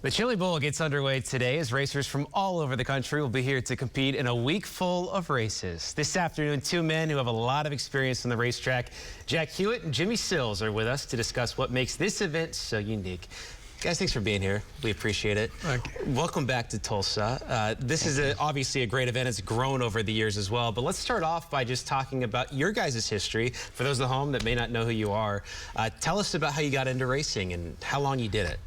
The Chili Bowl gets underway today as racers from all over the country will be here to compete in a week full of races. This afternoon, two men who have a lot of experience on the racetrack, Jack Hewitt and Jimmy Sills, are with us to discuss what makes this event so unique. Guys, thanks for being here. We appreciate it. Thank you. Welcome back to Tulsa. This is obviously a great event. It's grown over the years as well. But let's start off by just talking about your guys' history. For those at home that may not know who you are, tell us about how you got into racing and how long you did it.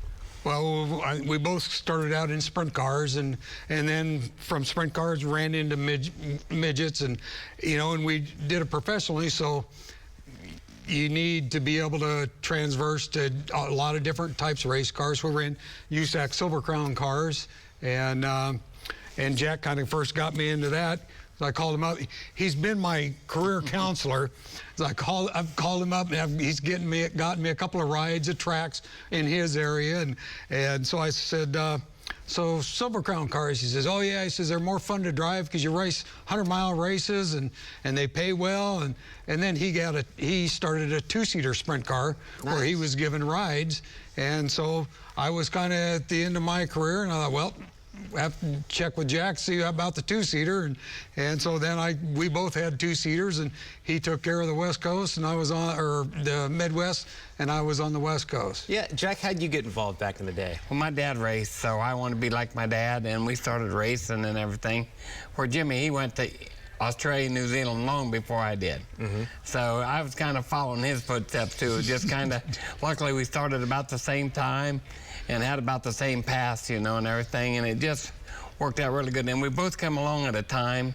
Well, we both started out in sprint cars, and then from sprint cars ran into midgets, and we did it professionally. So you need to be able to transverse to a lot of different types of race cars. We ran USAC Silver Crown cars, and Jack kind of first got me into that. So I called him up. He's been my career counselor. So I've called him up, and he's gotten me a couple of rides at tracks in his area, and so I said, so Silver Crown cars. He says, oh yeah. He says they're more fun to drive because you race 100-mile races and they pay well. And then he started a two-seater sprint car. Nice. Where he was given rides, and so I was kind of at the end of my career, and I thought, well, have to check with Jack, see about the two-seater, and so then we both had two-seaters, and he took care of the West Coast, and I was on the Midwest, and I was on the West Coast. Yeah, Jack, how'd you get involved back in the day? Well, my dad raced, so I wanted to be like my dad, and we started racing and everything. Where Jimmy, he went to Australia, New Zealand long before I did. Mm-hmm. So I was kind of following his footsteps too. Just kind of, luckily we started about the same time and had about the same past, and everything, and it just worked out really good. And we both come along at a time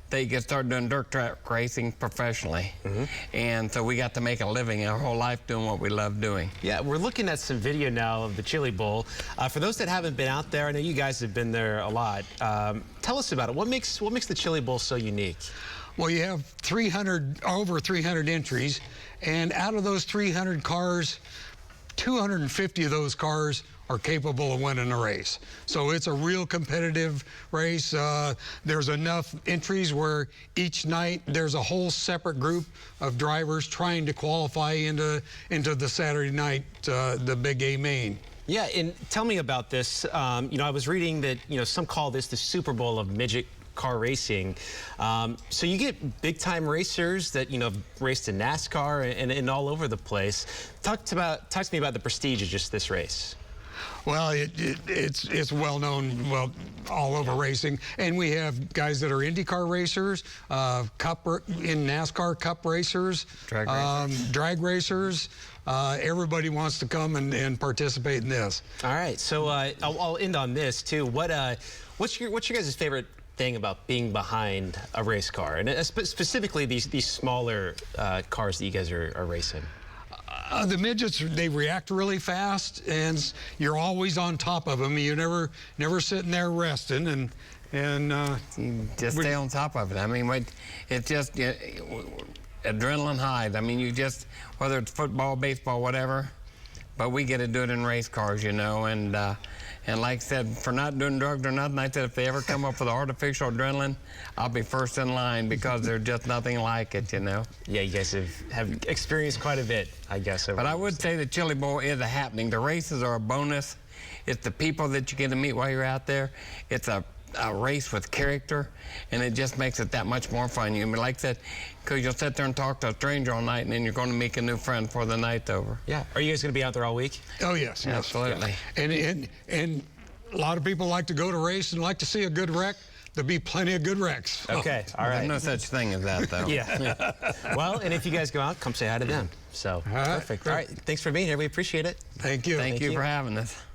that you could start doing dirt track racing professionally. Mm-hmm. And so we got to make a living our whole life doing what we love doing. Yeah, we're looking at some video now of the Chili Bowl. For those that haven't been out there, I know you guys have been there a lot. Tell us about it. What makes the Chili Bowl so unique? Well, you have over 300 entries, and out of those 300 cars, 250 of those cars are capable of winning a race. So it's a real competitive race. There's enough entries where each night there's a whole separate group of drivers trying to qualify into the Saturday night, the Big A main. Yeah, and tell me about this. I was reading that some call this the Super Bowl of midget car racing. So you get big-time racers that raced in NASCAR and all over the place. Talk to me about the prestige of just this race. Well, it's well known, all over racing, and we have guys that are IndyCar racers, in NASCAR Cup racers, drag racers. Everybody wants to come and participate in this. All right, so I'll end on this too. What's your guys' favorite thing about being behind a race car, and specifically these smaller cars that you guys are racing? The midgets, they react really fast, and you're always on top of them. You never sitting there resting, and you just stay on top of it. I mean, it's just adrenaline high. I mean, whether it's football, baseball, whatever, but we get to do it in race cars, and like I said, for not doing drugs or nothing, I said if they ever come up with artificial adrenaline, I'll be first in line because there's just nothing like it, Yeah, you guys have experienced quite a bit, I guess. But I would say the Chili Bowl is a happening. The races are a bonus. It's the people that you get to meet while you're out there. It's a race with character, and it just makes it that much more fun. Like I said, because you'll sit there and talk to a stranger all night, and then you're going to make a new friend before the night's over. Yeah. Are you guys going to be out there all week? Oh, yes. Absolutely. Yeah. And a lot of people like to go to race and like to see a good wreck. There'll be plenty of good wrecks. Okay, all right. There's no such thing as that, though. Yeah. Well, and if you guys go out, come say hi to them. So, perfect. All right, thanks for being here. We appreciate it. Thank you. Thank you for having us.